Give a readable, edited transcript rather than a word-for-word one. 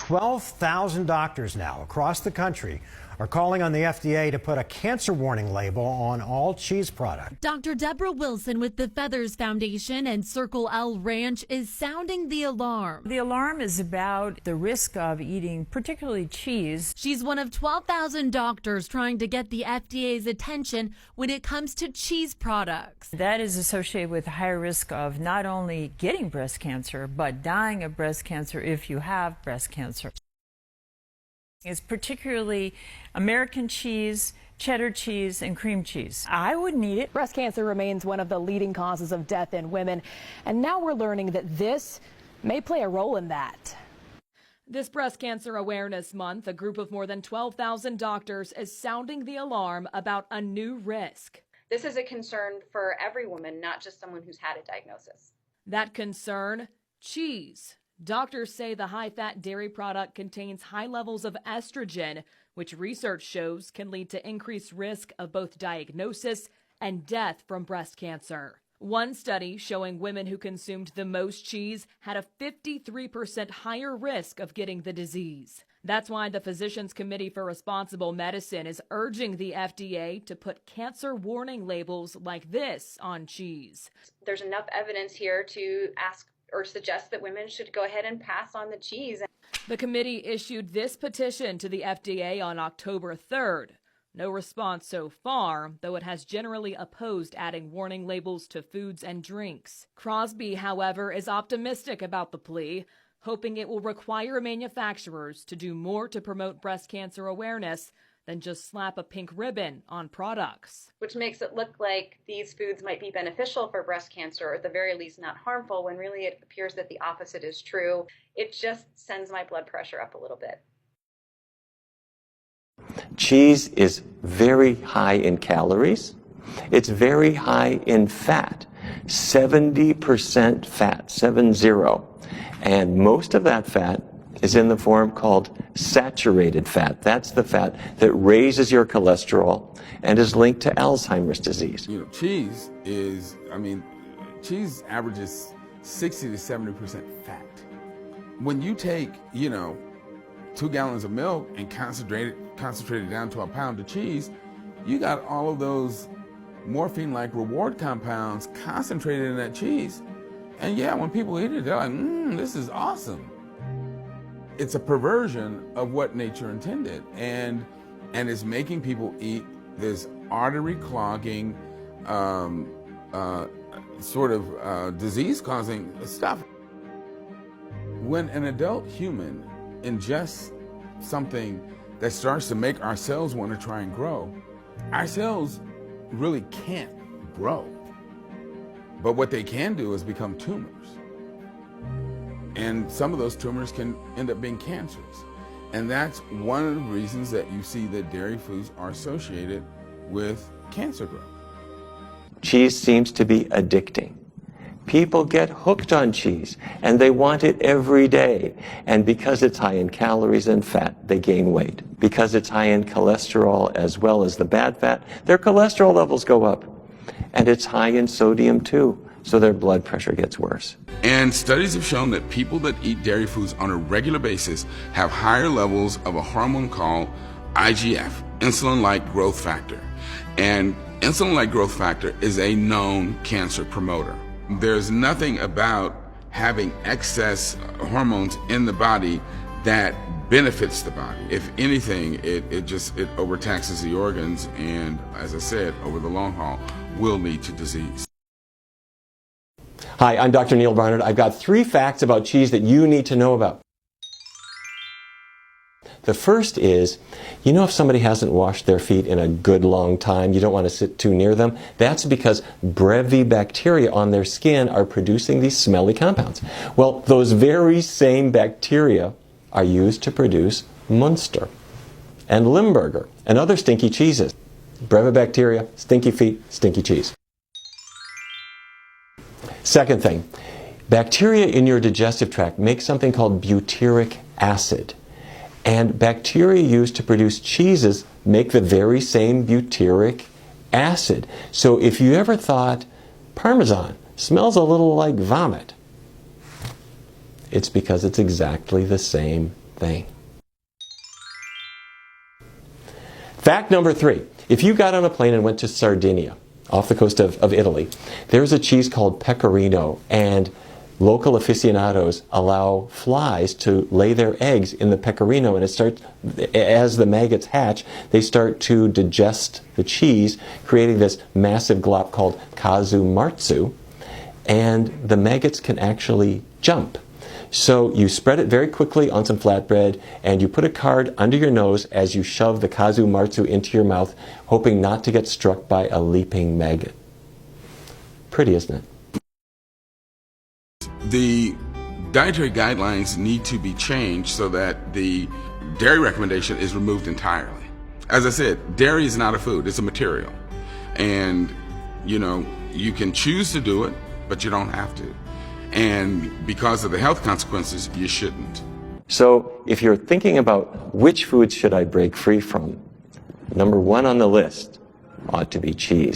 12,000 doctors now across the country are calling on the FDA to put a cancer warning label on all cheese products. Dr. Deborah Wilson with the Feathers Foundation and Circle L Ranch is sounding the alarm. The alarm is about the risk of eating particularly cheese. She's one of 12,000 doctors trying to get the FDA's attention when it comes to cheese products. That is associated with a higher risk of not only getting breast cancer, but dying of breast cancer if you have breast cancer. Is particularly American cheese, cheddar cheese, and cream cheese. I wouldn't eat it. Breast cancer remains one of the leading causes of death in women, and now we're learning that this may play a role in that. This Breast Cancer Awareness Month, a group of more than 12,000 doctors is sounding the alarm about a new risk. This is a concern for every woman, not just someone who's had a diagnosis. That concern, cheese. Doctors say the high-fat dairy product contains high levels of estrogen, which research shows can lead to increased risk of both diagnosis and death from breast cancer. One study showing women who consumed the most cheese had a 53% higher risk of getting the disease. That's why the Physicians Committee for Responsible Medicine is urging the FDA to put cancer warning labels like this on cheese. There's enough evidence here to ask or suggest that women should go ahead and pass on the cheese. The committee issued this petition to the FDA on October 3rd. No response so far, though it has generally opposed adding warning labels to foods and drinks. Crosby, however, is optimistic about the plea, hoping it will require manufacturers to do more to promote breast cancer awareness than just slap a pink ribbon on products. Which makes it look like these foods might be beneficial for breast cancer, or at the very least not harmful, when really it appears that the opposite is true. It just sends my blood pressure up a little bit. Cheese is very high in calories. It's very high in fat, 70% fat, 70. And most of that fat is in the form called saturated fat. That's the fat that raises your cholesterol and is linked to Alzheimer's disease. You know, cheese averages 60 to 70% fat. When you take, 2 gallons of milk and concentrate it down to a pound of cheese, you got all of those morphine-like reward compounds concentrated in that cheese. And yeah, when people eat it, they're like, this is awesome. It's a perversion of what nature intended, and it's making people eat this artery-clogging, disease-causing stuff. When an adult human ingests something that starts to make our cells want to try and grow, our cells really can't grow. But what they can do is become tumors. And some of those tumors can end up being cancers. And that's one of the reasons that you see that dairy foods are associated with cancer growth. Cheese seems to be addicting. People get hooked on cheese, and they want it every day. And because it's high in calories and fat, they gain weight. Because it's high in cholesterol as well as the bad fat, their cholesterol levels go up. And it's high in sodium too, so their blood pressure gets worse. And studies have shown that people that eat dairy foods on a regular basis have higher levels of a hormone called IGF, insulin-like growth factor. And insulin-like growth factor is a known cancer promoter. There's nothing about having excess hormones in the body that benefits the body. If anything, it overtaxes the organs, and as I said, over the long haul, will lead to disease. Hi, I'm Dr. Neil Barnard. I've got 3 facts about cheese that you need to know about. The first is, if somebody hasn't washed their feet in a good long time, you don't want to sit too near them. That's because Brevibacteria on their skin are producing these smelly compounds. Well, those very same bacteria are used to produce Munster and Limburger and other stinky cheeses. Brevibacteria, stinky feet, stinky cheese. Second thing, bacteria in your digestive tract make something called butyric acid. And bacteria used to produce cheeses make the very same butyric acid. So if you ever thought Parmesan smells a little like vomit, it's because it's exactly the same thing. Fact number 3. If you got on a plane and went to Sardinia, off the coast of Italy, there's a cheese called pecorino, and local aficionados allow flies to lay their eggs in the pecorino, and it starts, as the maggots hatch, they start to digest the cheese, creating this massive glop called casu marzu, and the maggots can actually jump. So you spread it very quickly on some flatbread, and you put a card under your nose as you shove the casu marzu into your mouth, hoping not to get struck by a leaping maggot. Pretty, isn't it? The dietary guidelines need to be changed so that the dairy recommendation is removed entirely. As I said, dairy is not a food, it's a material. And, you know, you can choose to do it, but you don't have to. And because of the health consequences, you shouldn't. So if you're thinking about which foods should I break free from, number 1 on the list ought to be cheese.